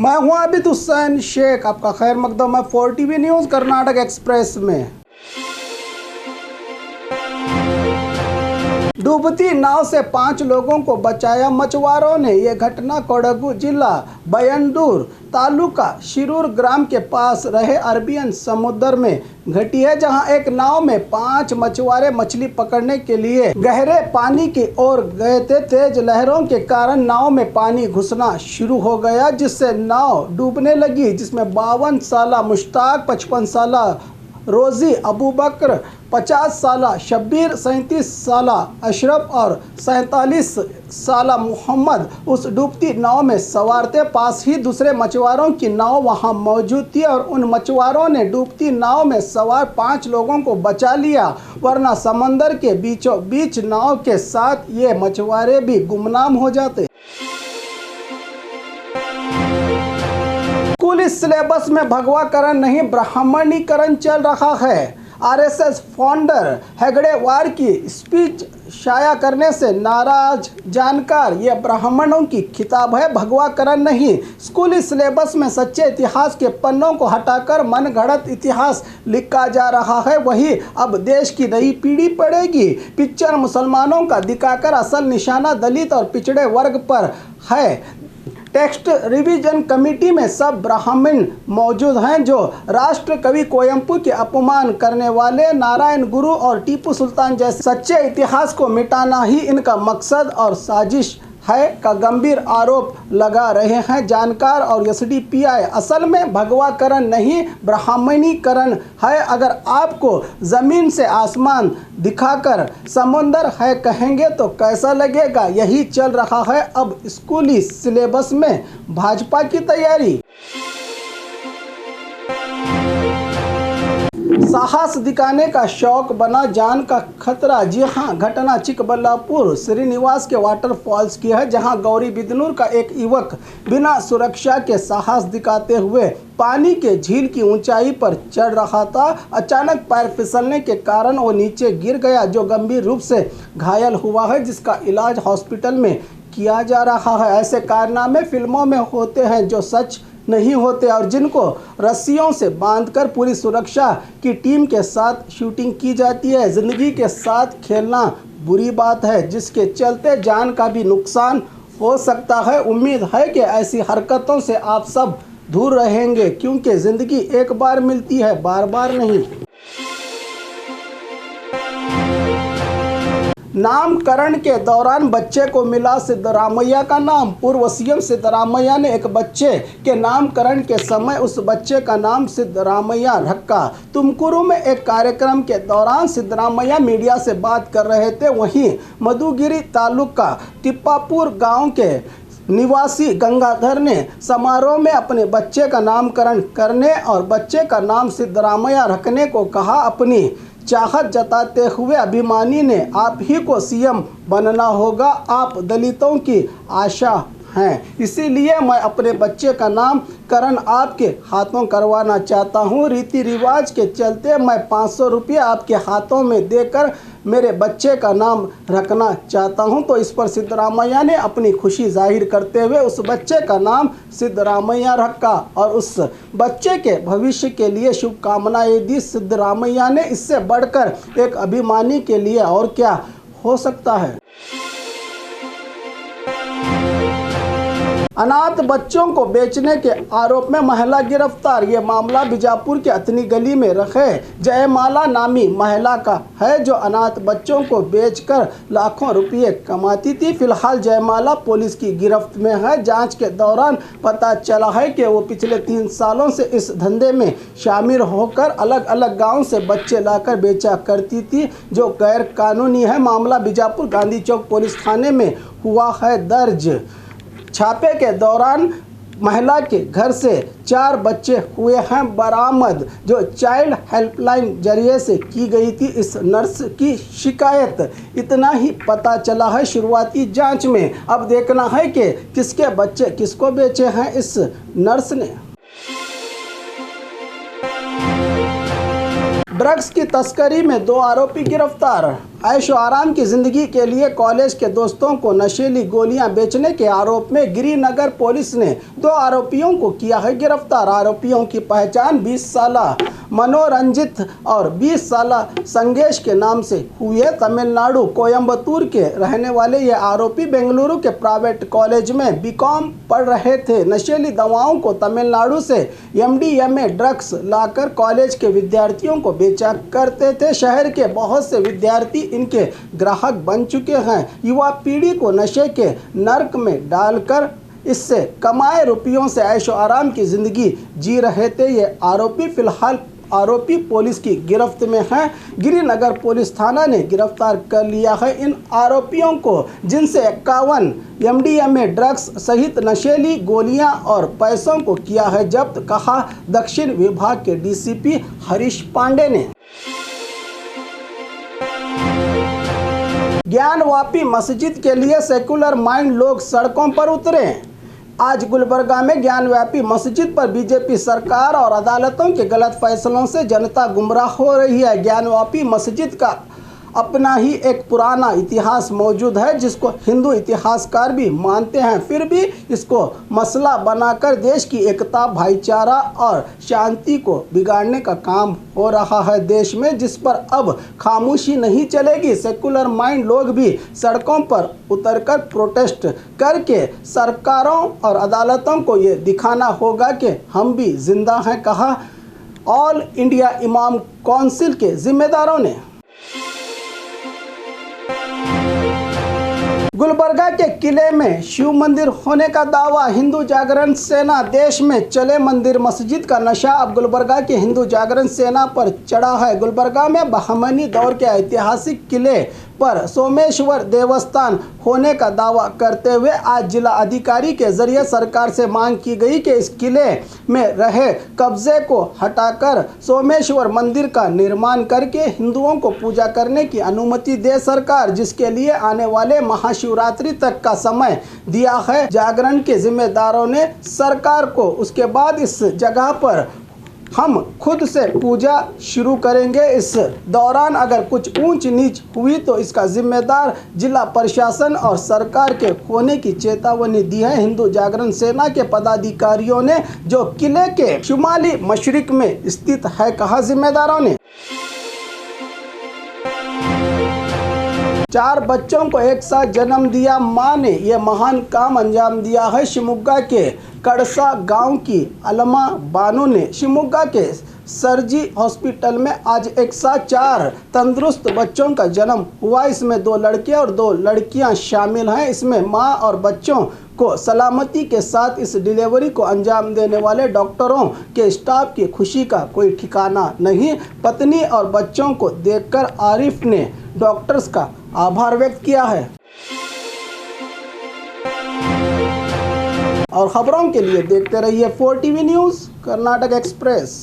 मैं हूं आबिद हुसैन शेख, आपका खैर मकदम है 4TV न्यूज़ कर्नाटक एक्सप्रेस में। डूबती नाव से 5 लोगों को बचाया मछुआरों ने। यह घटना कोडगु जिला बयंदूर तालुका शिरूर ग्राम के पास रहे अरबियन समुद्र में घटी है, जहां एक नाव में 5 मछुआरे मछली पकड़ने के लिए गहरे पानी की ओर गए थे। तेज लहरों के कारण नाव में पानी घुसना शुरू हो गया, जिससे नाव डूबने लगी, जिसमें 52 साला मुश्ताक, 55 साला रोज़ी अबू बकर, 50 साला शब्बीर, 37 साला अशरफ और 47 साला मोहम्मद उस डूबती नाव में सवार थे। पास ही दूसरे मछुआरों की नाव वहां मौजूद थी और उन मछुआरों ने डूबती नाव में सवार 5 लोगों को बचा लिया, वरना समंदर के बीचों बीच नाव के साथ ये मछुआरे भी गुमनाम हो जाते। स्कूली सिलेबस में भगवाकरण नहीं ब्राह्मणीकरण चल रहा है। आरएसएस फाउंडर हेगड़ेवार की स्पीच शाया करने से नाराज जानकार, यह ब्राह्मणों की खिताब है, भगवाकरण नहीं। स्कूली सिलेबस में सच्चे इतिहास के पन्नों को हटाकर मनगढ़ंत इतिहास लिखा जा रहा है, वही अब देश की नई पीढ़ी पढ़ेगी। पिक्चर मुसलमानों का दिखाकर असल निशाना दलित और पिछड़े वर्ग पर है। टेक्स्ट रिवीजन कमेटी में सब ब्राह्मण मौजूद हैं, जो राष्ट्र कवि कोयम्पू के अपमान करने वाले नारायण गुरु और टीपू सुल्तान जैसे सच्चे इतिहास को मिटाना ही इनका मकसद और साजिश है का गंभीर आरोप लगा रहे हैं जानकार और एसडीपीआई। असल में भगवाकरण नहीं ब्राह्मणीकरण है। अगर आपको ज़मीन से आसमान दिखाकर समुंदर है कहेंगे तो कैसा लगेगा। यही चल रहा है अब स्कूली सिलेबस में भाजपा की तैयारी। साहस दिखाने का शौक बना जान का खतरा। जी हां, घटना चिकबल्लापुर श्रीनिवास के वाटरफॉल्स की है, जहां गौरी बिदनूर का एक युवक बिना सुरक्षा के साहस दिखाते हुए पानी के झील की ऊंचाई पर चढ़ रहा था। अचानक पैर फिसलने के कारण वो नीचे गिर गया, जो गंभीर रूप से घायल हुआ है, जिसका इलाज हॉस्पिटल में किया जा रहा है। ऐसे कारनामे फिल्मों में होते हैं जो सच नहीं होते और जिनको रस्सियों से बांधकर पूरी सुरक्षा की टीम के साथ शूटिंग की जाती है। ज़िंदगी के साथ खेलना बुरी बात है, जिसके चलते जान का भी नुकसान हो सकता है। उम्मीद है कि ऐसी हरकतों से आप सब दूर रहेंगे, क्योंकि ज़िंदगी एक बार मिलती है, बार बार नहीं। नामकरण के दौरान बच्चे को मिला सिद्धरामैया का नाम। पूर्व सीएम सिद्धरामैया ने एक बच्चे के नामकरण के समय उस बच्चे का नाम सिद्धरामैया रखा। तुमकुरू में एक कार्यक्रम के दौरान सिद्धरामैया मीडिया से बात कर रहे थे। वहीं मधुगिरी तालुका टिप्पापुर गांव के निवासी गंगाधर ने समारोह में अपने बच्चे का नामकरण करने और बच्चे का नाम सिद्धरामैया रखने को कहा। अपनी चाहत जताते हुए अभिमानी ने आप ही को सीएम बनना होगा, आप दलितों की आशा हैं, इसीलिए मैं अपने बच्चे का नामकरण आपके हाथों करवाना चाहता हूं। रीति रिवाज के चलते मैं 500 रुपये आपके हाथों में देकर मेरे बच्चे का नाम रखना चाहता हूं। तो इस पर सिद्धरामैया ने अपनी खुशी जाहिर करते हुए उस बच्चे का नाम सिद्धरामैया रखा और उस बच्चे के भविष्य के लिए शुभकामनाएं दी। सिद्धरामैया ने इससे बढ़कर एक अभिमानी के लिए और क्या हो सकता है। अनाथ बच्चों को बेचने के आरोप में महिला गिरफ्तार। ये मामला बीजापुर के अतनी गली में रखे जयमाला नामी महिला का है, जो अनाथ बच्चों को बेचकर लाखों रुपए कमाती थी। फिलहाल जयमाला पुलिस की गिरफ्त में है। जांच के दौरान पता चला है कि वो पिछले 3 सालों से इस धंधे में शामिल होकर अलग अलग गाँव से बच्चे लाकर बेचा करती थी, जो गैर कानूनी है। मामला बीजापुर गांधी चौक पुलिस थाने में हुआ है दर्ज। छापे के दौरान महिला के घर से 4 बच्चे हुए हैं बरामद, जो चाइल्ड हेल्पलाइन जरिए से की गई थी। इस नर्स की शिकायत। इतना ही पता चला है शुरुआती जांच में। अब देखना है कि किसके बच्चे किसको बेचे हैं इस नर्स ने। ड्रग्स की तस्करी में 2 आरोपी गिरफ्तार। ऐशो आराम की जिंदगी के लिए कॉलेज के दोस्तों को नशीली गोलियां बेचने के आरोप में गिरिनगर पुलिस ने 2 आरोपियों को किया है गिरफ्तार। आरोपियों की पहचान 20 साल मनोरंजित और 20 साल संगेश के नाम से हुई है। तमिलनाडु कोयम्बतूर के रहने वाले ये आरोपी बेंगलुरु के प्राइवेट कॉलेज में बीकॉम पढ़ रहे थे। नशीली दवाओं को तमिलनाडु से MDMA ड्रग्स लाकर कॉलेज के विद्यार्थियों को बेचा करते थे। शहर के बहुत से विद्यार्थी इनके ग्राहक बन चुके हैं। युवा पीढ़ी को नशे के नर्क में डालकर इससे कमाए रुपयों से ऐशो आराम की जिंदगी जी रहे थे। ये आरोपी फिलहाल आरोपी पुलिस की गिरफ्त में हैं। गिरिनगर पुलिस थाना ने गिरफ्तार कर लिया है इन आरोपियों को, जिनसे 51 MDMA ड्रग्स सहित नशीली गोलियां और पैसों को किया है जब्त, कहा दक्षिण विभाग के DCP हरीश पांडे ने। ज्ञानवापी मस्जिद के लिए सेकुलर माइंड लोग सड़कों पर उतरे। आज गुलबर्गा में ज्ञानव्यापी मस्जिद पर बीजेपी सरकार और अदालतों के गलत फैसलों से जनता गुमराह हो रही है। ज्ञानवापी मस्जिद का अपना ही एक पुराना इतिहास मौजूद है, जिसको हिंदू इतिहासकार भी मानते हैं। फिर भी इसको मसला बनाकर देश की एकता, भाईचारा और शांति को बिगाड़ने का काम हो रहा है देश में, जिस पर अब खामोशी नहीं चलेगी। सेकुलर माइंड लोग भी सड़कों पर उतरकर प्रोटेस्ट करके सरकारों और अदालतों को ये दिखाना होगा कि हम भी जिंदा हैं, कहा ऑल इंडिया इमाम काउंसिल के जिम्मेदारों ने। गुलबर्गा के किले में शिव मंदिर होने का दावा। हिंदू जागरण सेना देश में चले मंदिर मस्जिद का नशा अब गुलबर्गा के हिंदू जागरण सेना पर चढ़ा है। गुलबर्गा में बहमनी दौर के ऐतिहासिक किले पर सोमेश्वर देवस्थान होने का दावा करते हुए आज जिला अधिकारी के जरिए सरकार से मांग की गई कि इस किले में रहे कब्जे को हटाकर सोमेश्वर मंदिर का निर्माण करके हिंदुओं को पूजा करने की अनुमति दे सरकार, जिसके लिए आने वाले महाशिवरात्रि तक का समय दिया है जागरण के जिम्मेदारों ने सरकार को। उसके बाद इस जगह पर हम खुद से पूजा शुरू करेंगे। इस दौरान अगर कुछ ऊंच नीच हुई तो इसका जिम्मेदार जिला प्रशासन और सरकार के होने की चेतावनी दी है हिंदू जागरण सेना के पदाधिकारियों ने, जो किले के शुमाली मशरिक में स्थित है, कहा जिम्मेदारों ने। 4 बच्चों को एक साथ जन्म दिया मां ने यह महान काम अंजाम दिया है। शिवमोगा के कड़सा गांव की अलमा बानो ने शिवमोगा के सरजी हॉस्पिटल में आज एक साथ 4 तंदुरुस्त बच्चों का जन्म हुआ। इसमें 2 लड़के और 2 लड़कियां शामिल हैं। इसमें मां और बच्चों को सलामती के साथ इस डिलीवरी को अंजाम देने वाले डॉक्टरों के स्टाफ की खुशी का कोई ठिकाना नहीं। पत्नी और बच्चों को देखकर आरिफ ने डॉक्टर्स का आभार व्यक्त किया है। और खबरों के लिए देखते रहिए 4TV न्यूज़ कर्नाटक एक्सप्रेस।